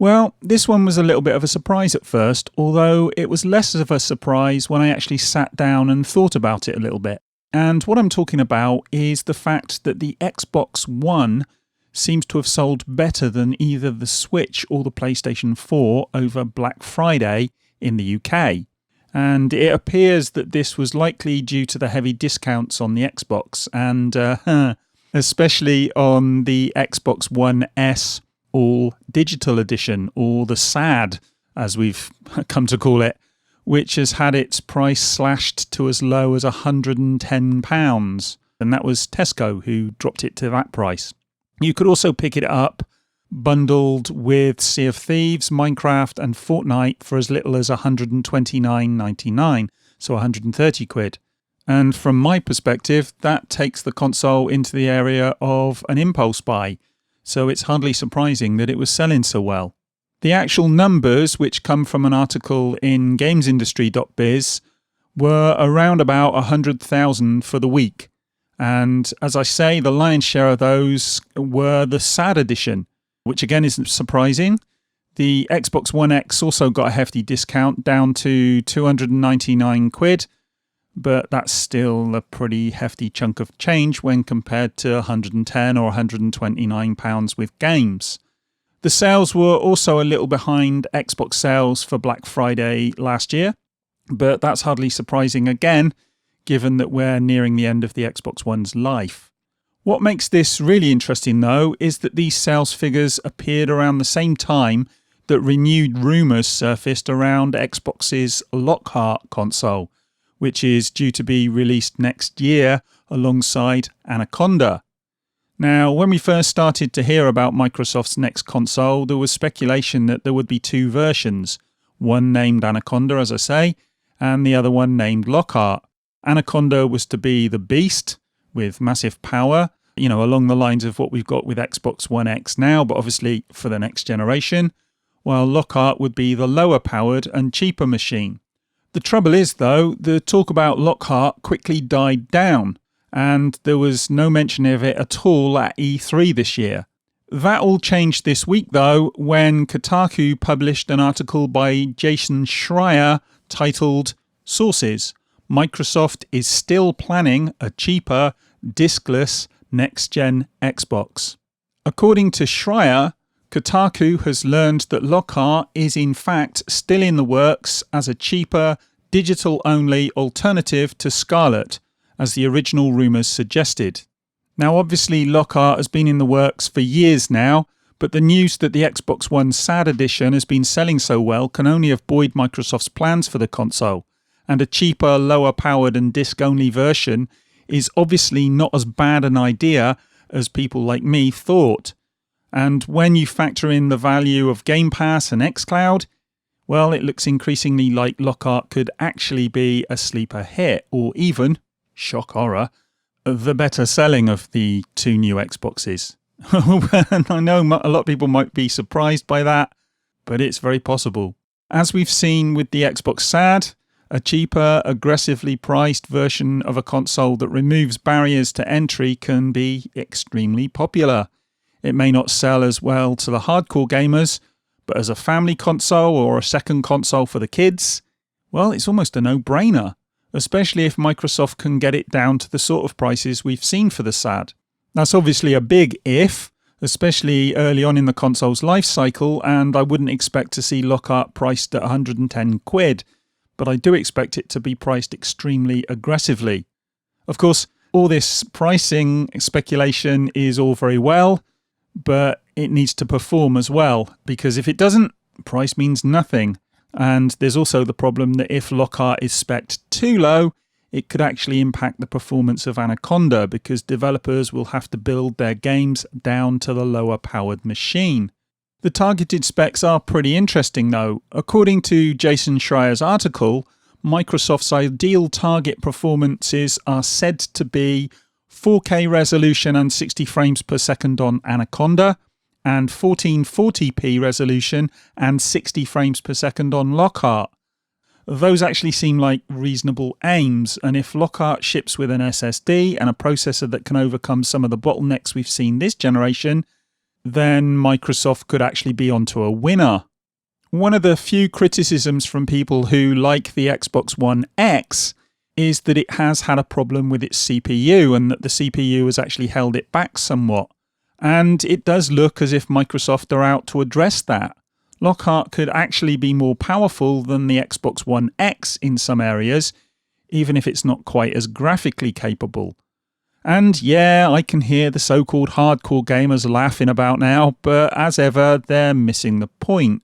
Well, this one was a little bit of a surprise at first, although it was less of a surprise when I actually sat down and thought about it a little bit. And what I'm talking about is the fact that the Xbox One seems to have sold better than either the Switch or the PlayStation 4 over Black Friday in the UK. And it appears that this was likely due to the heavy discounts on the Xbox, and especially on the Xbox One S All Digital Edition, or the SAD, as we've come to call it, which has had its price slashed to as low as £110. And that was Tesco who dropped it to that price. You could also pick it up bundled with Sea of Thieves, Minecraft and Fortnite for as little as £129.99, so 130 quid. And from my perspective, that takes the console into the area of an impulse buy, so it's hardly surprising that it was selling so well. The actual numbers, which come from an article in gamesindustry.biz, were around about 100,000 for the week. And as I say, the lion's share of those were the SAD edition, which again isn't surprising. The Xbox One X also got a hefty discount down to 299 quid, but that's still a pretty hefty chunk of change when compared to 110 or 129 pounds with games. The sales were also a little behind Xbox sales for Black Friday last year, but that's hardly surprising again, given that we're nearing the end of the Xbox One's life. What makes this really interesting, though, is that these sales figures appeared around the same time that renewed rumours surfaced around Xbox's Lockhart console, which is due to be released next year alongside Anaconda. Now, when we first started to hear about Microsoft's next console, there was speculation that there would be two versions, one named Anaconda, as I say, and the other one named Lockhart. Anaconda was to be the beast, with massive power, along the lines of what we've got with Xbox One X now, but obviously for the next generation, while Lockhart would be the lower powered and cheaper machine. The trouble is, though, the talk about Lockhart quickly died down, and there was no mention of it at all at E3 this year. That all changed this week, though, when Kotaku published an article by Jason Schreier titled "Sources: Microsoft is still planning a cheaper, diskless, next-gen Xbox." According to Schreier, Kotaku has learned that Lockhart is in fact still in the works as a cheaper, digital-only alternative to Scarlett, as the original rumours suggested. Now obviously Lockhart has been in the works for years now, but the news that the Xbox One SAD edition has been selling so well can only have buoyed Microsoft's plans for the console, and a cheaper, lower-powered and disc-only version is obviously not as bad an idea as people like me thought. And when you factor in the value of Game Pass and xCloud, well, it looks increasingly like Lockhart could actually be a sleeper hit, or even, shock horror, the better selling of the two new Xboxes. And I know a lot of people might be surprised by that, but it's very possible. As we've seen with the Xbox SAD, a cheaper, aggressively priced version of a console that removes barriers to entry can be extremely popular. It may not sell as well to the hardcore gamers, but as a family console or a second console for the kids, well, it's almost a no-brainer, especially if Microsoft can get it down to the sort of prices we've seen for the SAD. That's obviously a big if, especially early on in the console's life cycle, and I wouldn't expect to see Lockhart priced at 110 quid, but I do expect it to be priced extremely aggressively. Of course, all this pricing speculation is all very well, but it needs to perform as well, because if it doesn't, price means nothing. And there's also the problem that if Lockhart is spec'd too low, it could actually impact the performance of Anaconda, because developers will have to build their games down to the lower powered machine. The targeted specs are pretty interesting though. According to Jason Schreier's article, Microsoft's ideal target performances are said to be 4K resolution and 60 frames per second on Anaconda, and 1440p resolution and 60 frames per second on Lockhart. Those actually seem like reasonable aims, and if Lockhart ships with an SSD and a processor that can overcome some of the bottlenecks we've seen this generation, then Microsoft could actually be onto a winner. One of the few criticisms from people who like the Xbox One X is that it has had a problem with its CPU and that the CPU has actually held it back somewhat. And it does look as if Microsoft are out to address that. Lockhart could actually be more powerful than the Xbox One X in some areas, even if it's not quite as graphically capable. And yeah, I can hear the so-called hardcore gamers laughing about now, but as ever, they're missing the point.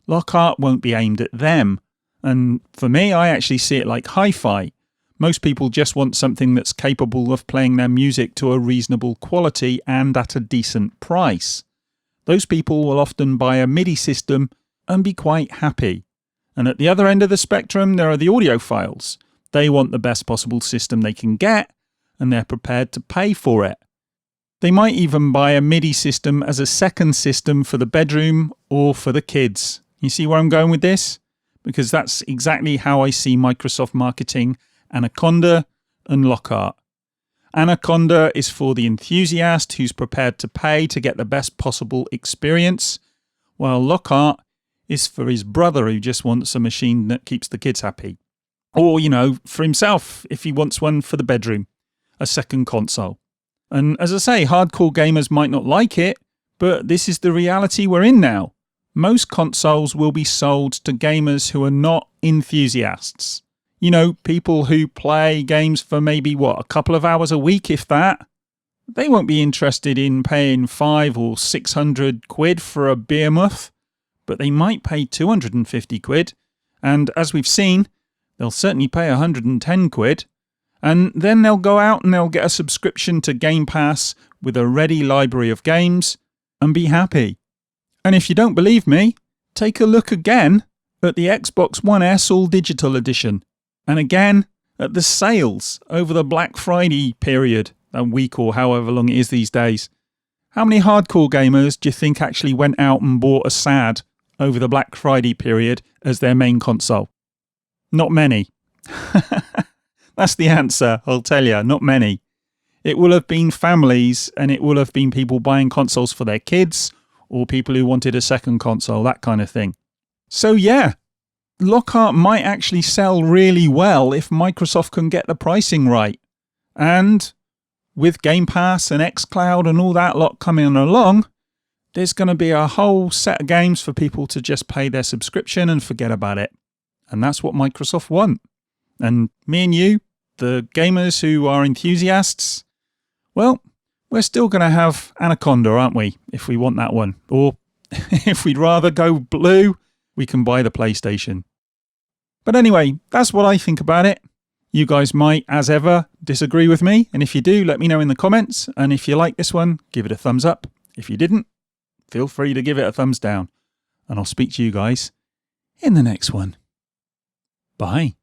Lockhart won't be aimed at them. And for me, I actually see it like hi-fi. Most people just want something that's capable of playing their music to a reasonable quality and at a decent price. Those people will often buy a MIDI system and be quite happy. And at the other end of the spectrum, there are the audiophiles. They want the best possible system they can get, and they're prepared to pay for it. They might even buy a MIDI system as a second system for the bedroom or for the kids. You see where I'm going with this? Because that's exactly how I see Microsoft marketing Anaconda and Lockhart. Anaconda is for the enthusiast who's prepared to pay to get the best possible experience, while Lockhart is for his brother who just wants a machine that keeps the kids happy. Or, for himself if he wants one for the bedroom, a second console. And as I say, hardcore gamers might not like it, but this is the reality we're in now. Most consoles will be sold to gamers who are not enthusiasts. People who play games for maybe, a couple of hours a week, if that. They won't be interested in paying 500 or 600 quid for a behemoth, but they might pay 250 quid. And as we've seen, they'll certainly pay 110 quid. And then they'll go out and they'll get a subscription to Game Pass with a ready library of games and be happy. And if you don't believe me, take a look again at the Xbox One S All Digital Edition. And again, at the sales over the Black Friday period, a week or however long it is these days. How many hardcore gamers do you think actually went out and bought a SAD over the Black Friday period as their main console? Not many. That's the answer, I'll tell you, not many. It will have been families and it will have been people buying consoles for their kids or people who wanted a second console, that kind of thing. So yeah. Lockhart might actually sell really well if Microsoft can get the pricing right. And with Game Pass and xCloud and all that lot coming along, there's going to be a whole set of games for people to just pay their subscription and forget about it. And that's what Microsoft want. And me and you, the gamers who are enthusiasts, well, we're still going to have Anaconda, aren't we, if we want that one. Or if we'd rather go blue, we can buy the PlayStation. But anyway, that's what I think about it. You guys might, as ever, disagree with me. And if you do, let me know in the comments. And if you like this one, give it a thumbs up. If you didn't, feel free to give it a thumbs down. And I'll speak to you guys in the next one. Bye.